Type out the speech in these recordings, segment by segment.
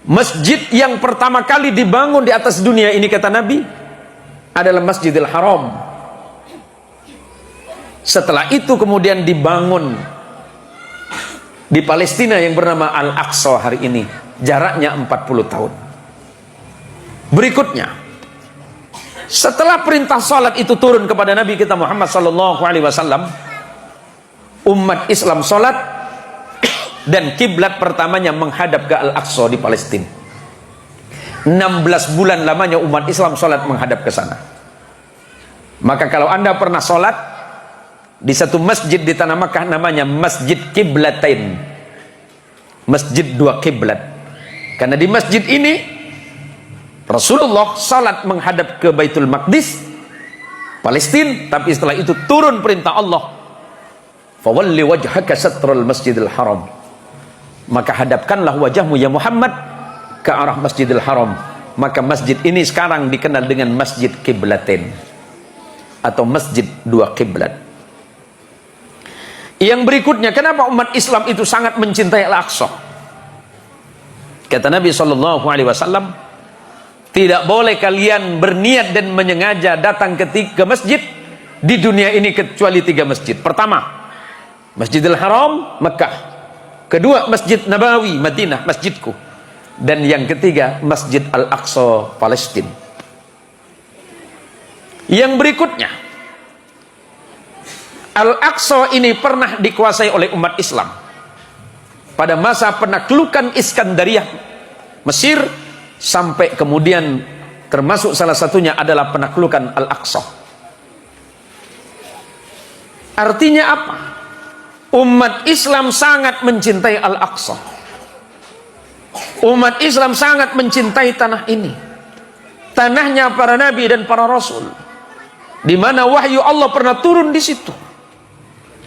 Masjid yang pertama kali dibangun di atas dunia ini, kata Nabi, adalah Masjidil Haram. Setelah itu kemudian dibangun di Palestina yang bernama Al-Aqsa hari ini. Jaraknya 40 tahun. Berikutnya, setelah perintah salat itu turun kepada Nabi kita Muhammad SAW, umat Islam salat dan kiblat pertamanya menghadap ke Al-Aqsa di Palestina. 16 bulan lamanya umat Islam salat menghadap ke sana. Maka kalau Anda pernah salat di satu masjid di Tanah Makkah, namanya Masjid Kiblatain, masjid dua kiblat. Karena di masjid ini Rasulullah salat menghadap ke Baitul Maqdis, Palestina, tapi setelah itu turun perintah Allah, fawalli wajhaka satral Masjidil Haram, maka hadapkanlah wajahmu ya Muhammad ke arah Masjidil Haram. Maka masjid ini sekarang dikenal dengan Masjid Kiblatain atau masjid dua kiblat. Yang berikutnya, kenapa umat Islam itu sangat mencintai Al-Aqsa? Kata Nabi SAW, tidak boleh kalian berniat dan menyengaja datang ke masjid di dunia ini kecuali 3 masjid. Pertama, Masjidil Haram, Mekah. Kedua, Masjid Nabawi, Madinah, masjidku. Dan yang ketiga, Masjid Al-Aqsa, Palestina. Yang berikutnya, Al-Aqsa ini pernah dikuasai oleh umat Islam pada masa penaklukan Iskandariyah Mesir, sampai kemudian termasuk salah satunya adalah penaklukan Al-Aqsa. Artinya apa? Umat Islam sangat mencintai Al-Aqsa. Umat Islam sangat mencintai tanah ini, tanahnya para nabi dan para rasul, di mana wahyu Allah pernah turun di situ.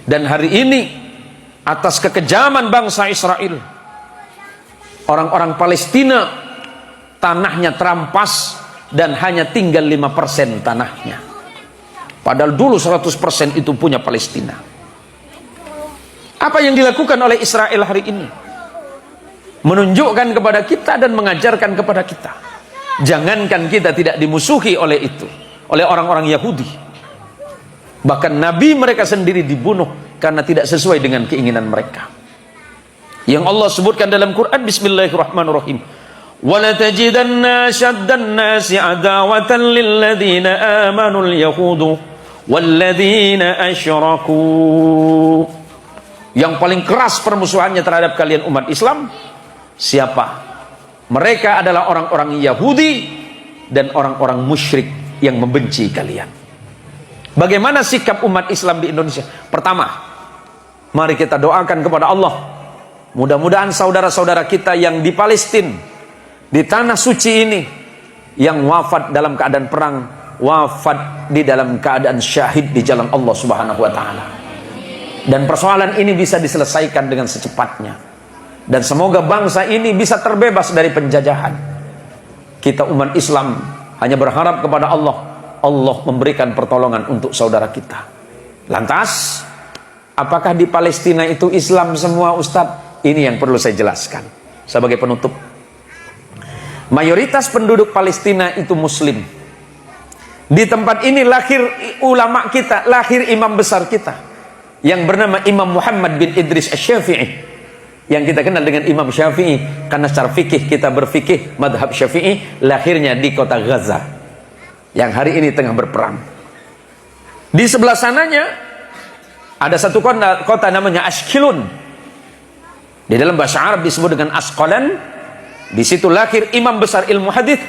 Dan hari ini, atas kekejaman bangsa Israel, orang-orang Palestina tanahnya terampas dan hanya tinggal 5% tanahnya. Padahal dulu 100% itu punya Palestina. Apa yang dilakukan oleh Israel hari ini? Menunjukkan kepada kita dan mengajarkan kepada kita, jangankan kita tidak dimusuhi oleh itu, oleh orang-orang Yahudi. Bahkan Nabi mereka sendiri dibunuh karena tidak sesuai dengan keinginan mereka. Yang Allah sebutkan dalam Quran, Bismillahirrahmanirrahim, وَلَتَجِدَنَّ أَشَدَّ النَّاسِ عَدَاوَةً لِلَّذِينَ آمَنُوا الْيَهُودُ وَالَّذِينَ أَشْرَكُوا. Yang paling keras permusuhannya terhadap kalian umat Islam, siapa? Mereka adalah orang-orang Yahudi dan orang-orang musyrik yang membenci kalian. Bagaimana sikap umat Islam di Indonesia? Pertama, mari kita doakan kepada Allah, mudah-mudahan saudara-saudara kita yang di Palestina, di tanah suci ini, yang wafat dalam keadaan perang, wafat di dalam keadaan syahid di jalan Allah Subhanahu wa Ta'ala. Dan persoalan ini bisa diselesaikan dengan secepatnya, dan semoga bangsa ini bisa terbebas dari penjajahan. Kita umat Islam hanya berharap kepada Allah, Allah memberikan pertolongan untuk saudara kita. Lantas, apakah di Palestina itu Islam semua, Ustadz? Ini yang perlu saya jelaskan sebagai penutup. Mayoritas penduduk Palestina itu Muslim. Di tempat ini lahir ulama kita, lahir imam besar kita, yang bernama Imam Muhammad bin Idris Asy-Syafi'i, yang kita kenal dengan Imam Syafi'i, karena secara fikih kita berfikih madhab Syafi'i. Lahirnya di kota Gaza yang hari ini tengah berperang. Di sebelah sananya ada satu kota namanya Ashkelon. Di dalam bahasa Arab disebut dengan Asqalan. Di situ lahir imam besar ilmu hadis,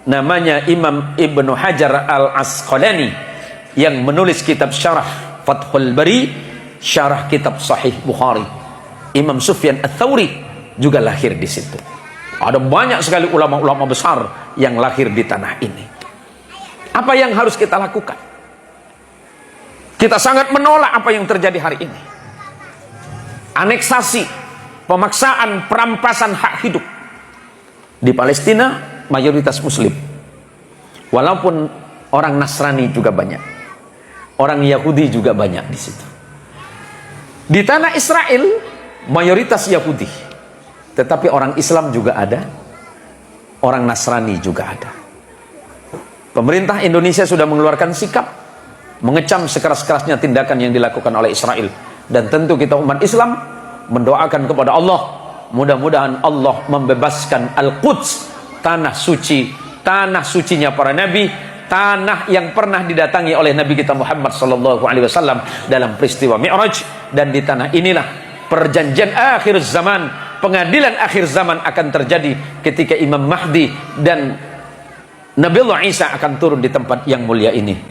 namanya Imam Ibnu Hajar Al-Asqalani, yang menulis kitab syarah Fathul Bari, syarah kitab Sahih Bukhari. Imam Sufyan Ats-Tsauri juga lahir di situ. Ada banyak sekali ulama-ulama besar yang lahir di tanah ini. Apa yang harus kita lakukan? Kita sangat menolak apa yang terjadi hari ini. Aneksasi, pemaksaan, perampasan hak hidup. Di Palestina mayoritas Muslim. Walaupun orang Nasrani juga banyak. Orang Yahudi juga banyak di situ. Di tanah Israel mayoritas Yahudi. Tetapi orang Islam juga ada. orang Nasrani juga ada. Pemerintah Indonesia sudah mengeluarkan sikap mengecam sekeras-kerasnya tindakan yang dilakukan oleh Israel. Dan tentu kita umat Islam mendoakan kepada Allah, mudah-mudahan Allah membebaskan Al-Quds, tanah suci, tanah sucinya para nabi, tanah yang pernah didatangi oleh Nabi kita Muhammad SAW dalam peristiwa Mi'raj. Dan di tanah inilah perjanjian akhir zaman, pengadilan akhir zaman akan terjadi ketika Imam Mahdi dan Nabi Allah Isa akan turun di tempat yang mulia ini.